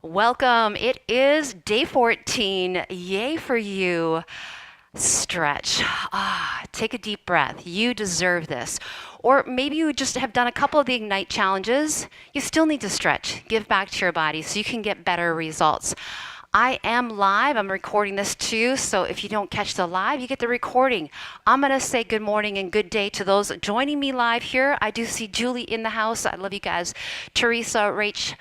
Welcome. It is day 14. Yay for you. Stretch. Take a deep breath. You deserve this. Or maybe you just have done a couple of the Ignite challenges. You still need to stretch. Give back to your body so you can get better results. I am live. I'm recording this too. So if you don't catch the live, you get the recording. I'm going to say good morning and good day to those joining me live here. I do see Julie in the house. I love you guys. Teresa, Rach.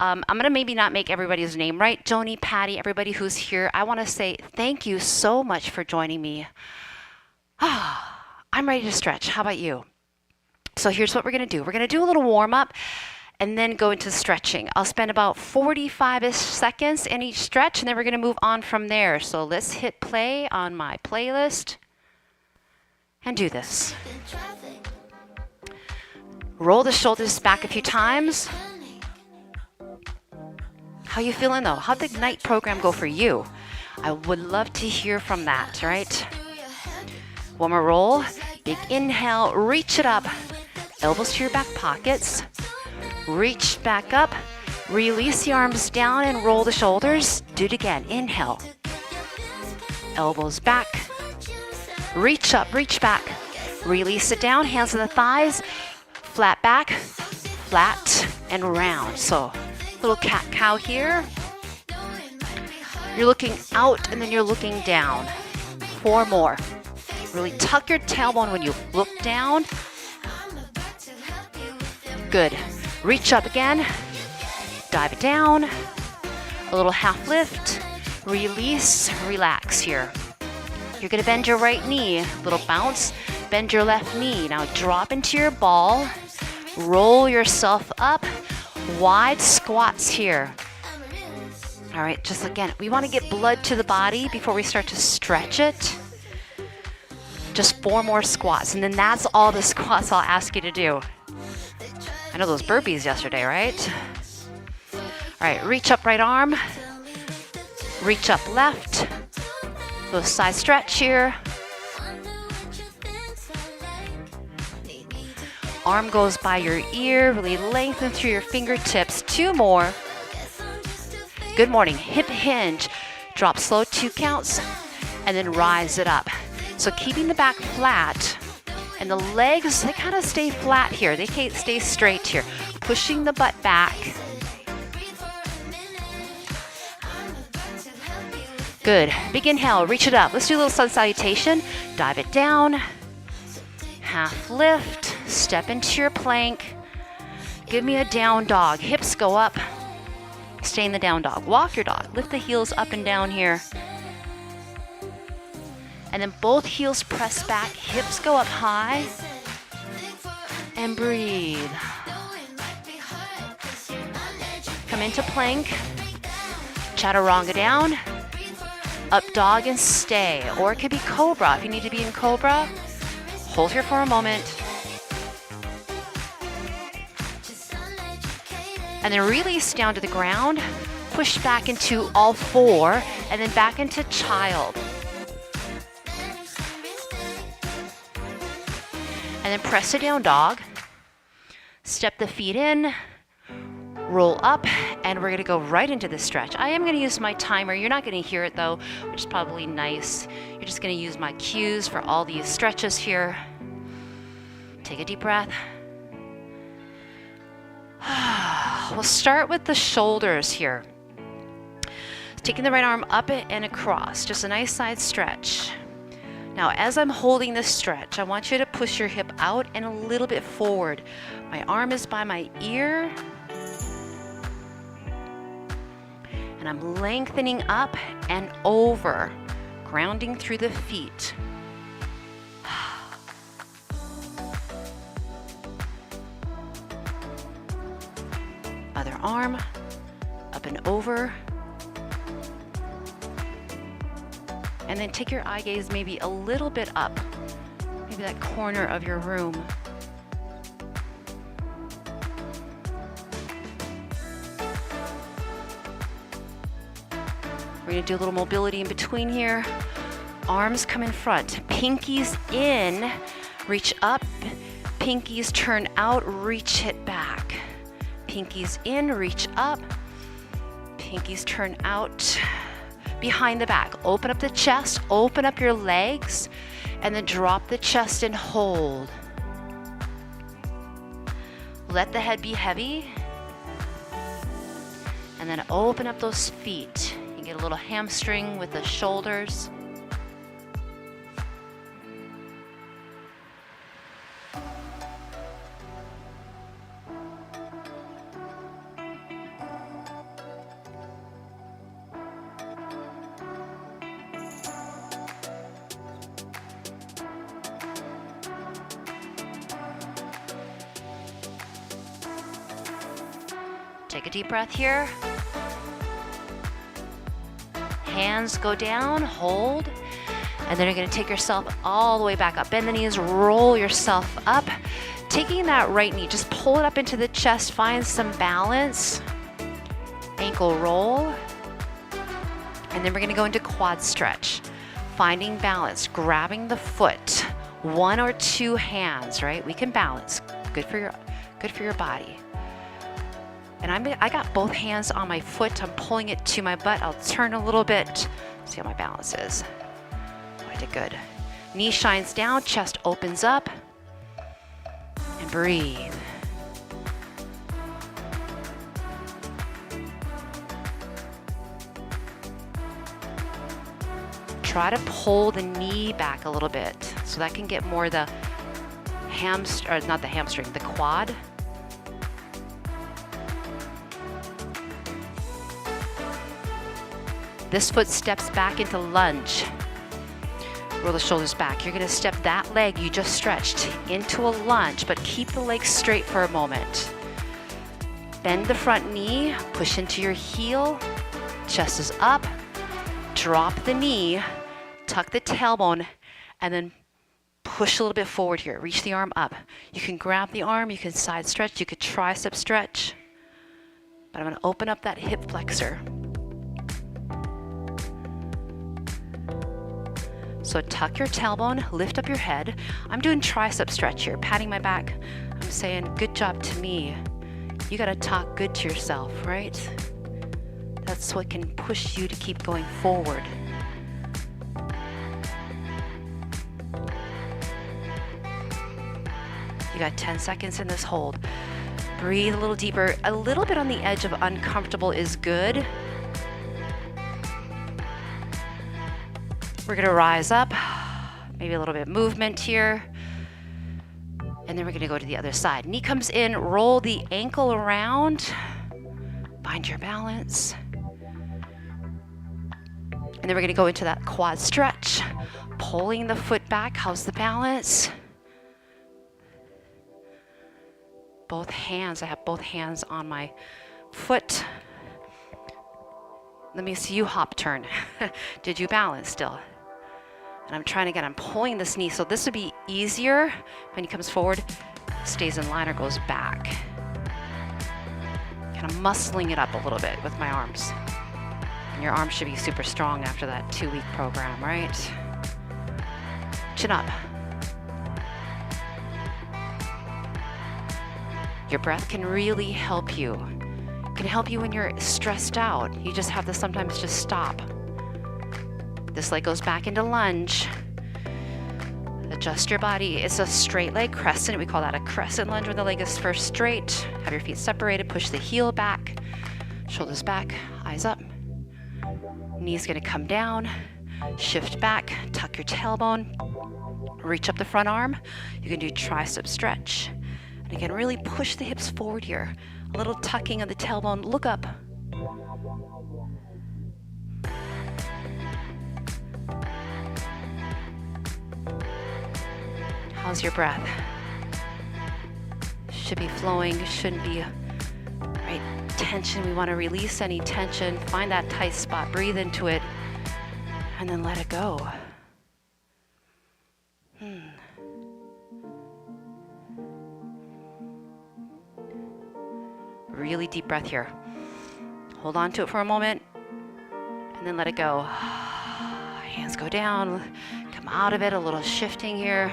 I'm going to maybe not make everybody's name right. Joni, Patty, everybody who's here. I want to say thank you so much for joining me. I'm ready to stretch. How about you? So here's what we're going to do. We're going to do a little warm up and then go into stretching. I'll spend about 45-ish seconds in each stretch, and then we're going to move on from there. So let's hit play on my playlist and do this. Roll the shoulders back a few times. How you feeling though? How'd the Ignite program go for you? I would love to hear from that, right? One more roll. Big inhale, reach it up. Elbows to your back pockets. Reach back up. Release the arms down and roll the shoulders. Do it again. Inhale. Elbows back. Reach up, reach back. Release it down. Hands on the thighs. Flat back, flat and round. So little cat-cow here. You're looking out and then you're looking down. 4 more. Really tuck your tailbone when you look down. Good. Reach up again. Dive it down. A little half lift. Release, relax here. You're gonna bend your right knee. Little bounce. Bend your left knee. Now drop into your ball. Roll yourself up. Wide squats here. All right, just again, we want to get blood to the body before we start to stretch it. Just 4 more squats, and then that's all the squats I'll ask you to do. I know those burpees yesterday, right? All right, reach up right arm. Reach up left. Little side stretch here. Arm goes by your ear, really lengthen through your fingertips. 2 more. Good morning. Hip hinge. Drop slow 2 counts, and then rise it up. So keeping the back flat, and the legs, they kind of stay flat here. They can't stay straight here. Pushing the butt back. Good. Big inhale. Reach it up. Let's do a little sun salutation. Dive it down. Half lift. Step into your plank. Give me a down dog. Hips go up. Stay in the down dog. Walk your dog. Lift the heels up and down here. And then both heels press back. Hips go up high. And breathe. Come into plank. Chaturanga down. Up dog and stay. Or it could be cobra. If you need to be in cobra, hold here for a moment. And then release down to the ground. Push back into all 4, and then back into child. And then press it down dog. Step the feet in. Roll up, and we're gonna go right into the stretch. I am gonna use my timer. You're not gonna hear it though, which is probably nice. You're just gonna use my cues for all these stretches here. Take a deep breath. We'll start with the shoulders here. Taking the right arm up and across, just a nice side stretch. Now, as I'm holding this stretch, I want you to push your hip out and a little bit forward. My arm is by my ear. And I'm lengthening up and over, grounding through the feet. Other arm, up and over. And then take your eye gaze maybe a little bit up, maybe that corner of your room. We're gonna do a little mobility in between here. Arms come in front, pinkies in, reach up, pinkies turn out, reach it back. Pinkies in, reach up. Pinkies turn out behind the back. Open up the chest, open up your legs, and then drop the chest and hold. Let the head be heavy. And then open up those feet. You get a little hamstring with the shoulders. Take a deep breath here. Hands go down, hold, and then you're gonna take yourself all the way back up. Bend the knees, roll yourself up. Taking that right knee, just pull it up into the chest, find some balance. Ankle roll. And then we're gonna go into quad stretch. Finding balance, grabbing the foot, 1 or 2 hands, right? We can balance, good for your body. And I got both hands on my foot. I'm pulling it to my butt. I'll turn a little bit. See how my balance is. Oh, I did good. Knee shines down, chest opens up. And breathe. Try to pull the knee back a little bit so that can get more the not the hamstring, the quad. This foot steps back into lunge. Roll the shoulders back. You're gonna step that leg you just stretched into a lunge, but keep the legs straight for a moment. Bend the front knee, push into your heel, chest is up, drop the knee, tuck the tailbone, and then push a little bit forward here. Reach the arm up. You can grab the arm, you can side stretch, you could tricep stretch, but I'm gonna open up that hip flexor. So tuck your tailbone, lift up your head. I'm doing tricep stretch here, patting my back. I'm saying, good job to me. You gotta talk good to yourself, right? That's what can push you to keep going forward. You got 10 seconds in this hold. Breathe a little deeper. A little bit on the edge of uncomfortable is good. We're gonna rise up, maybe a little bit of movement here. And then we're gonna go to the other side. Knee comes in, roll the ankle around, find your balance. And then we're gonna go into that quad stretch, pulling the foot back. How's the balance? Both hands, I have both hands on my foot. Let me see you hop turn. Did you balance still? And I'm trying again, I'm pulling this knee, so this would be easier when he comes forward, stays in line or goes back. Kind of muscling it up a little bit with my arms. And your arms should be super strong after that 2-week program, right? Chin up. Your breath can really help you. It can help you when you're stressed out. You just have to sometimes just stop. This leg goes back into lunge. Adjust your body. It's a straight leg crescent. We call that a crescent lunge when the leg is first straight. Have your feet separated. Push the heel back. Shoulders back. Eyes up. Knees gonna come down. Shift back. Tuck your tailbone. Reach up the front arm. You can do tricep stretch. And again, really push the hips forward here. A little tucking of the tailbone. Look up. How's your breath? Should be flowing, shouldn't be, right? Tension, we want to release any tension. Find that tight spot, breathe into it, and then let it go. Really deep breath here. Hold on to it for a moment, and then let it go. Hands go down, come out of it, a little shifting here.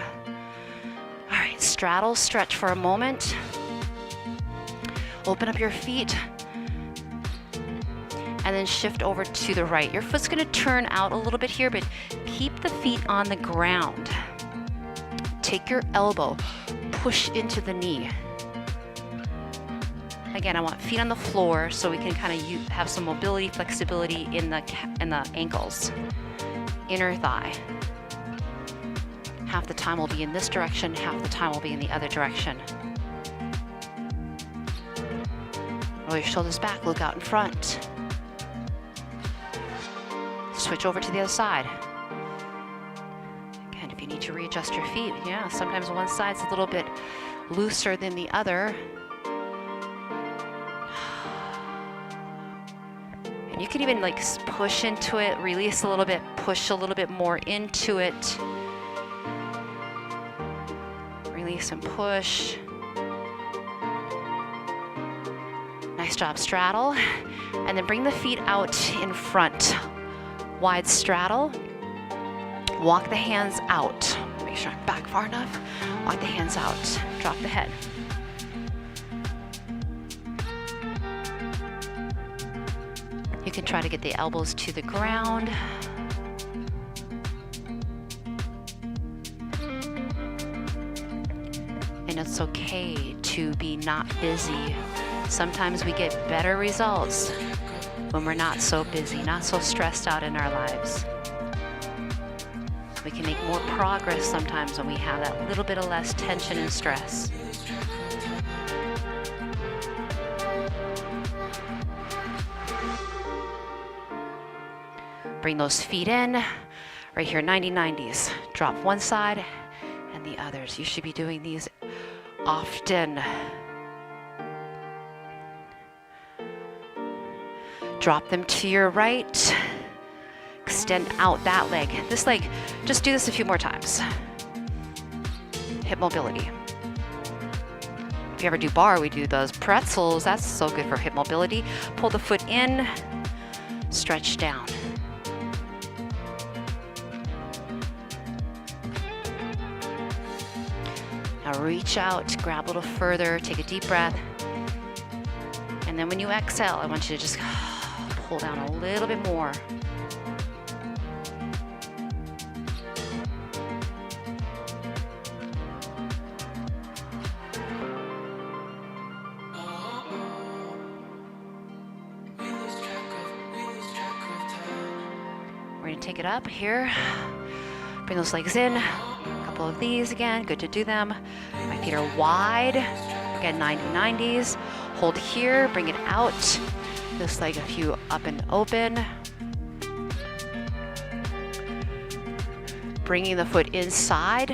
All right, straddle, stretch for a moment. Open up your feet. and then shift over to the right. Your foot's gonna turn out a little bit here, but keep the feet on the ground. Take your elbow, push into the knee. Again, I want feet on the floor so we can kind of have some mobility, flexibility in the ankles. Inner thigh. Half the time will be in this direction, half the time will be in the other direction. Roll your shoulders back, look out in front. Switch over to the other side. Again, if you need to readjust your feet, yeah, sometimes one side's a little bit looser than the other. And you can even like push into it, release a little bit, push a little bit more into it. Release and push. Nice job, straddle. And then bring the feet out in front. Wide straddle. Walk the hands out. Make sure I'm back far enough. Walk the hands out. Drop the head. You can try to get the elbows to the ground. And it's okay to be not busy. Sometimes we get better results when we're not so busy, not so stressed out in our lives. We can make more progress sometimes when we have that little bit of less tension and stress. Bring those feet in, right here, 90-90s. Drop one side and the others. You should be doing these often. Drop them to your right. Extend out that leg. This leg, just do this a few more times. Hip mobility. If you ever do bar, we do those pretzels. That's so good for hip mobility. Pull the foot in, stretch down. Now reach out, grab a little further, take a deep breath. And then when you exhale, I want you to just pull down a little bit more. We're going to take it up here. Bring those legs in. A couple of these again. Good to do them. My feet are wide. Again, 90-90s. Hold here. Bring it out. This leg a few up and open. Bringing the foot inside.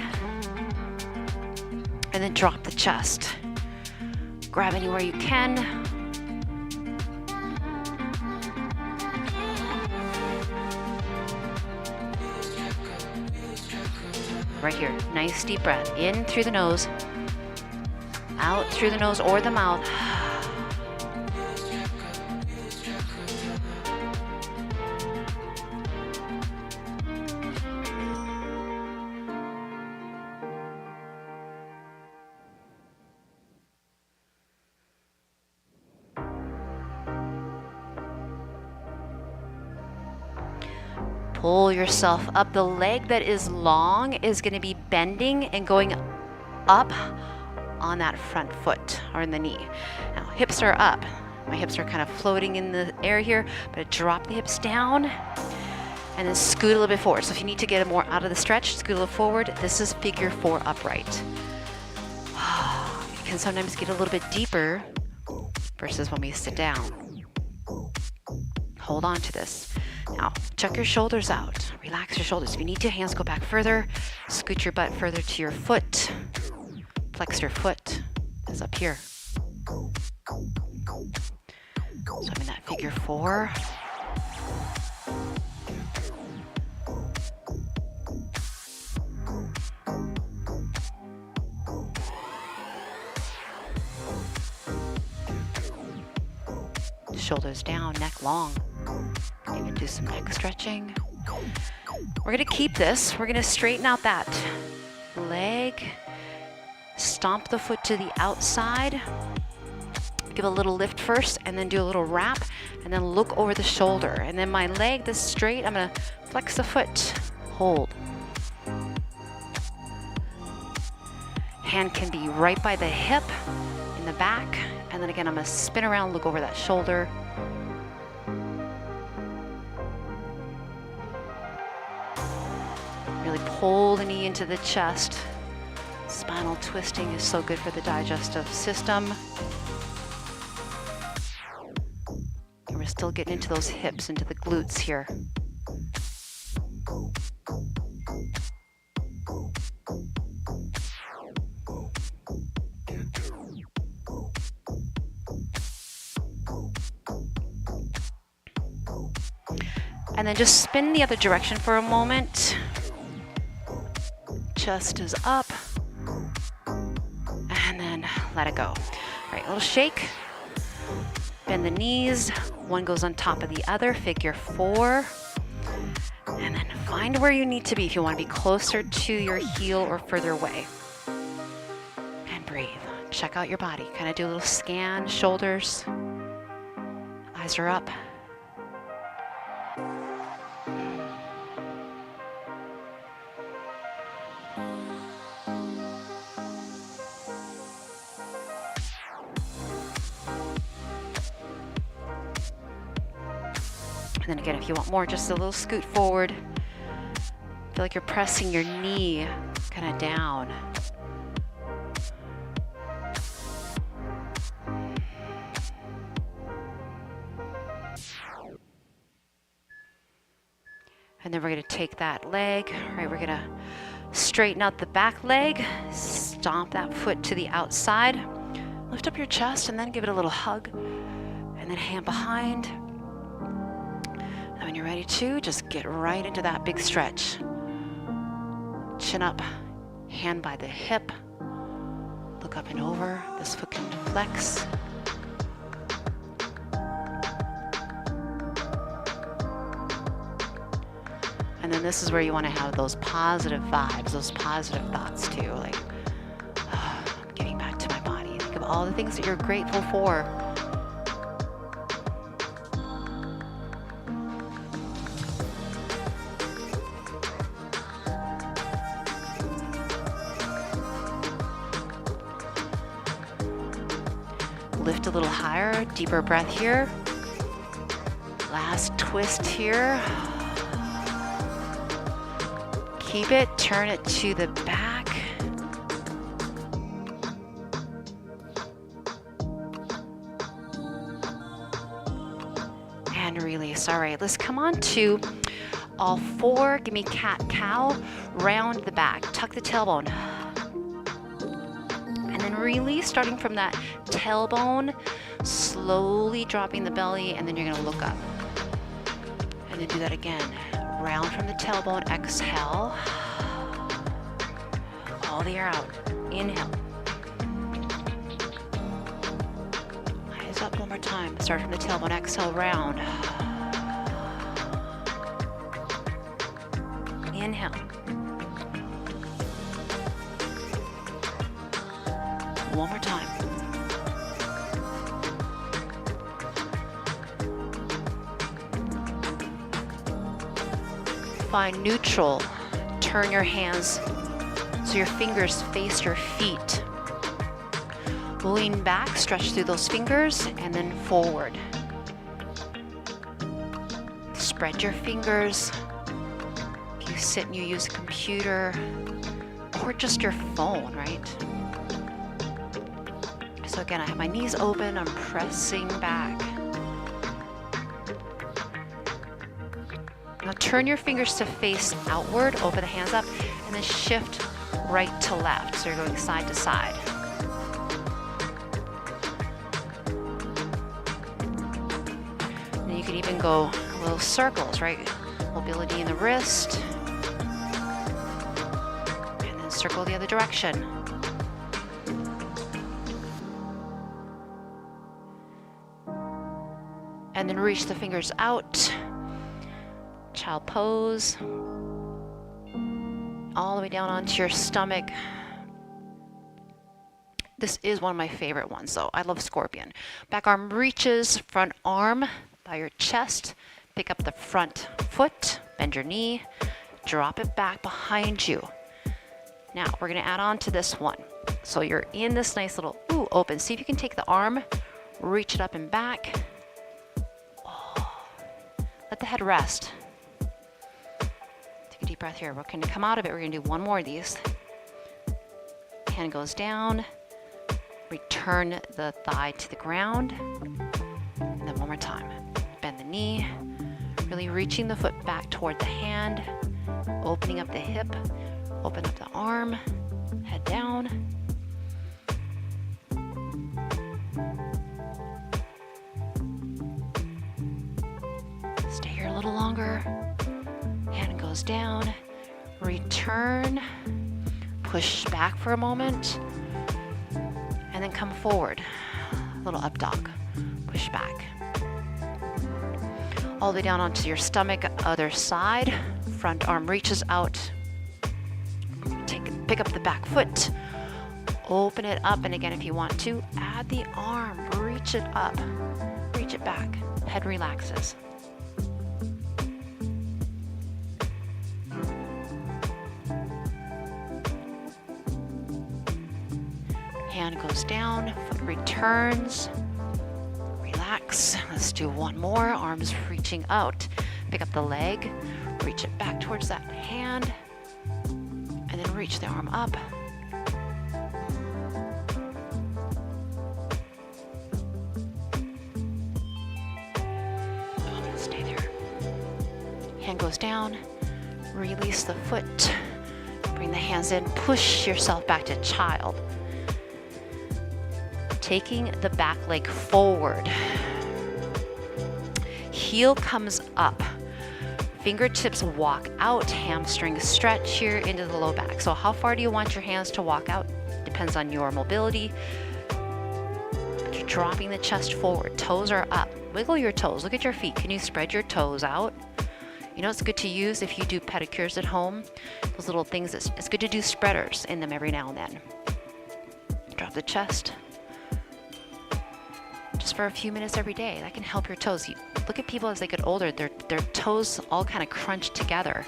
And then drop the chest. Grab anywhere you can. Right here, nice deep breath. In through the nose, out through the nose or the mouth. Pull yourself up. The leg that is long is going to be bending and going up on that front foot or in the knee. Now, hips are up. My hips are kind of floating in the air here, but drop the hips down and then scoot a little bit forward. So if you need to get more out of the stretch, scoot a little forward. This is figure 4 upright. You can sometimes get a little bit deeper versus when we sit down. Hold on to this. Now, chuck your shoulders out. Relax your shoulders. If you need to, hands go back further. Scoot your butt further to your foot. Flex your foot. It's up here. So I'm in that figure 4. Shoulders down, neck long. Even do some neck stretching. We're going to keep this. We're going to straighten out that leg. Stomp the foot to the outside. Give a little lift first, and then do a little wrap, and then look over the shoulder. And then my leg this straight, I'm gonna flex the foot, hold. Hand can be right by the hip, in the back, and then again, I'm gonna spin around, look over that shoulder. Really pull the knee into the chest. Spinal twisting is so good for the digestive system. And we're still getting into those hips, into the glutes here. And then just spin the other direction for a moment. Chest is up. And then let it go. All right, a little shake. Bend the knees. One goes on top of the other, figure 4. And then find where you need to be if you want to be closer to your heel or further away. And breathe. Check out your body. Kind of do a little scan, shoulders. Eyes are up. And then again, if you want more, just a little scoot forward. Feel like you're pressing your knee kind of down. And then we're going to take that leg, right? We're going to straighten out the back leg, stomp that foot to the outside, lift up your chest, and then give it a little hug, and then hand behind. And when you're ready to, just get right into that big stretch. Chin up, hand by the hip, look up and over. This foot can flex. And then this is where you want to have those positive vibes, those positive thoughts too, like, oh, I'm getting back to my body. Think of all the things that you're grateful for. Lift a little higher, deeper breath here. Last twist here. Keep it, turn it to the back. And release. All right, let's come on to all 4. Give me cat-cow. Round the back, tuck the tailbone. And then release, starting from that tailbone, slowly dropping the belly, and then you're gonna look up. And then do that again. Round from the tailbone, exhale. All the air out, inhale. Eyes up one more time. Start from the tailbone, exhale, round. Inhale. One more time. Find neutral. Turn your hands so your fingers face your feet. Lean back, stretch through those fingers, and then forward. Spread your fingers. If you sit and you use a computer or just your phone, right? So again, I have my knees open, I'm pressing back. Now turn your fingers to face outward, open the hands up, and then shift right to left. So you're going side to side. And you can even go little circles, right? Mobility in the wrist. And then circle the other direction. And then reach the fingers out. Child pose. All the way down onto your stomach. This is one of my favorite ones though. I love scorpion. Back arm reaches, front arm by your chest. Pick up the front foot, bend your knee, drop it back behind you. Now we're gonna add on to this one. So you're in this nice little open. See if you can take the arm, reach it up and back. Oh, let the head rest. Take a deep breath here. We're gonna come out of it. We're gonna do one more of these. Hand goes down. Return the thigh to the ground. And then one more time. Bend the knee. Really reaching the foot back toward the hand. Opening up the hip. Open up the arm. Head down. Stay here a little longer. Hand goes down. Return. Push back for a moment. And then come forward. Little up dog. Push back. All the way down onto your stomach, other side. Front arm reaches out. Pick up the back foot. Open it up, and again, if you want to, add the arm. Reach it up. Reach it back. Head relaxes. Hand goes down, foot returns. Relax. Let's do one more. Arms reaching out. Pick up the leg. Reach it back towards that hand. And then reach the arm up. Stay there. Hand goes down. Release the foot. Bring the hands in. Push yourself back to child. Taking the back leg forward. Heel comes up. Fingertips walk out, hamstring stretch here into the low back. So how far do you want your hands to walk out? Depends on your mobility. But you're dropping the chest forward. Toes are up. Wiggle your toes. Look at your feet. Can you spread your toes out? You know, it's good to use if you do pedicures at home. Those little things, it's good to do spreaders in them every now and then. Drop the chest. Just for a few minutes every day. That can help your toes. You look at people as they get older, their toes all kind of crunch together.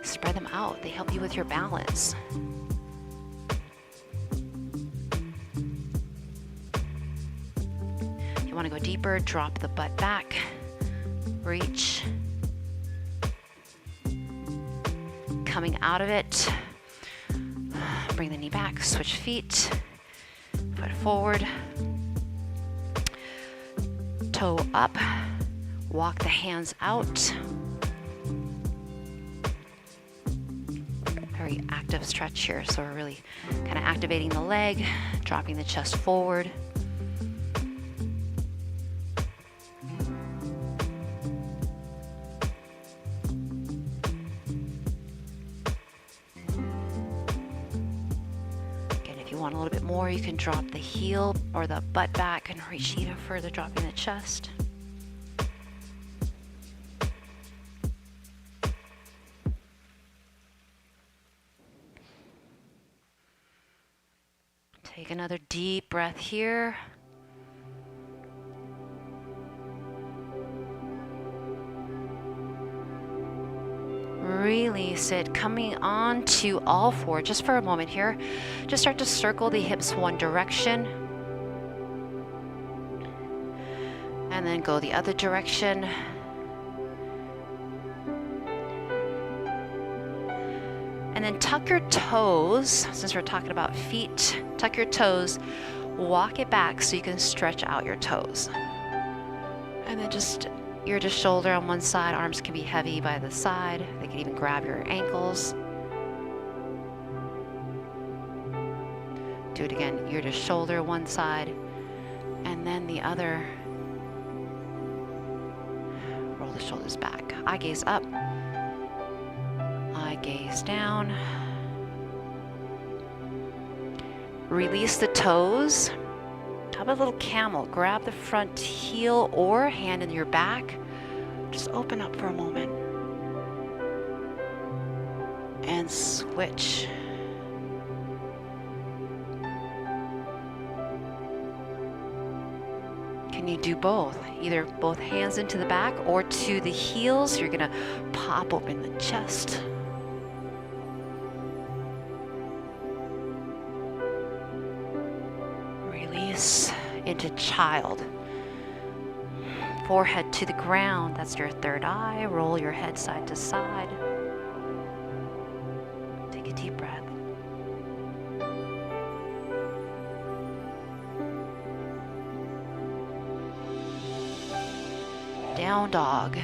Spread them out. They help you with your balance. If you want to go deeper, drop the butt back. Reach. Coming out of it. Bring the knee back, switch feet. Foot forward, toe up, walk the hands out. Very active stretch here, so we're really kind of activating the leg, dropping the chest forward. Want a little bit more, you can drop the heel or the butt back and reach even further, dropping the chest. Take another deep breath here. Release it, coming on to all four just for a moment here. Just start to circle the hips one direction. And then go the other direction. And then tuck your toes, since we're talking about feet, tuck your toes, walk it back so you can stretch out your toes. And then just ear to shoulder on one side. Arms can be heavy by the side. They can even grab your ankles. Do it again, ear to shoulder one side, and then the other. Roll the shoulders back. Eye gaze up. Eye gaze down. Release the toes. How about a little camel? Grab the front heel or hand in your back. Just open up for a moment. And switch. can you do both? Either both hands into the back or to the heels. You're gonna pop open the chest. Release into child. Forehead to the ground, that's your third eye. Roll your head side to side. Take a deep breath. Down dog.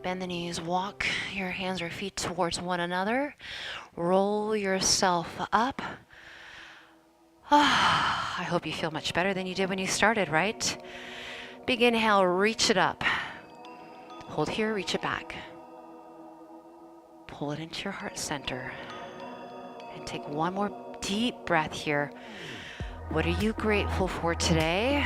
Bend the knees, walk your hands or feet towards one another. Roll yourself up. I hope you feel much better than you did when you started, right? Big inhale, reach it up. Hold here, reach it back. Pull it into your heart center. And take one more deep breath here. What are you grateful for today?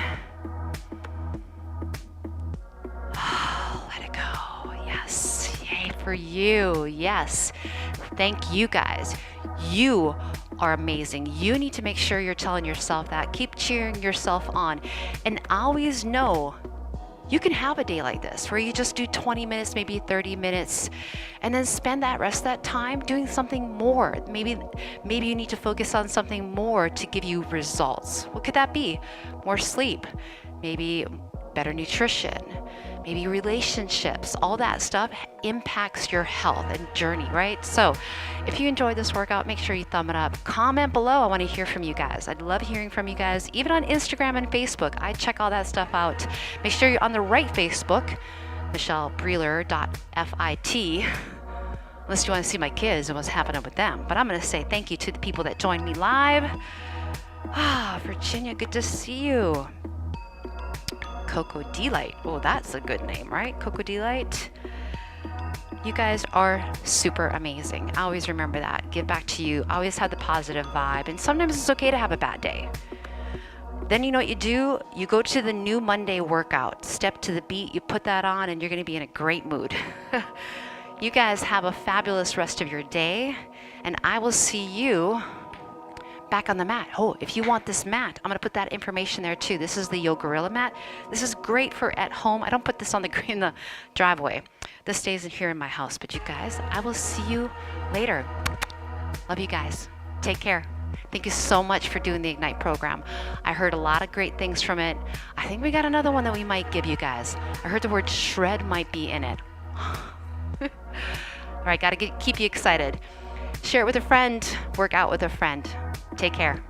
Let it go. Yes. Yay for you. Yes. Thank you guys. You are amazing. You need to make sure you're telling yourself that. Keep cheering yourself on. And always know you can have a day like this where you just do 20 minutes, maybe 30 minutes, and then spend that rest of that time doing something more. Maybe you need to focus on something more to give you results. What could that be? More sleep, maybe better nutrition, maybe relationships. All that stuff impacts your health and journey, right? So if you enjoyed this workout, make sure you thumb it up. Comment below. I want to hear from you guys. I'd love hearing from you guys, even on Instagram and Facebook. I check all that stuff out. Make sure you're on the right Facebook, 𝘸𝘰𝘳𝘬𝘪.fit, unless you want to see my kids and what's happening with them. But I'm going to say thank you to the people that joined me live. Virginia, good to see you. 𝘤𝘳𝘬𝘬𝘪. Oh, that's a good name, right? 𝘤𝘳𝘬𝘬𝘬𝘪. You guys are super amazing. I always remember that. Give back to you. Always have the positive vibe. And sometimes it's okay to have a bad day. Then you know what you do? You go to the new Monday workout. Step to the beat. You put that on and you're going to be in a great mood. You guys have a fabulous rest of your day. And I will see you back on the mat. Oh, if you want this mat, I'm going to put that information there too. This is the 𝘤𝘳𝘬𝘬𝘬 mat. This is great for at home. I don't put this on in the driveway. This stays in here in my house. But you guys, I will see you later. Love you guys. Take care. Thank you so much for doing the Ignite program. I heard a lot of great things from it. I think we got another one that we might give you guys. I heard the word shred might be in it. All right, got to keep you excited. Share it with a friend. Work out with a friend. Take care.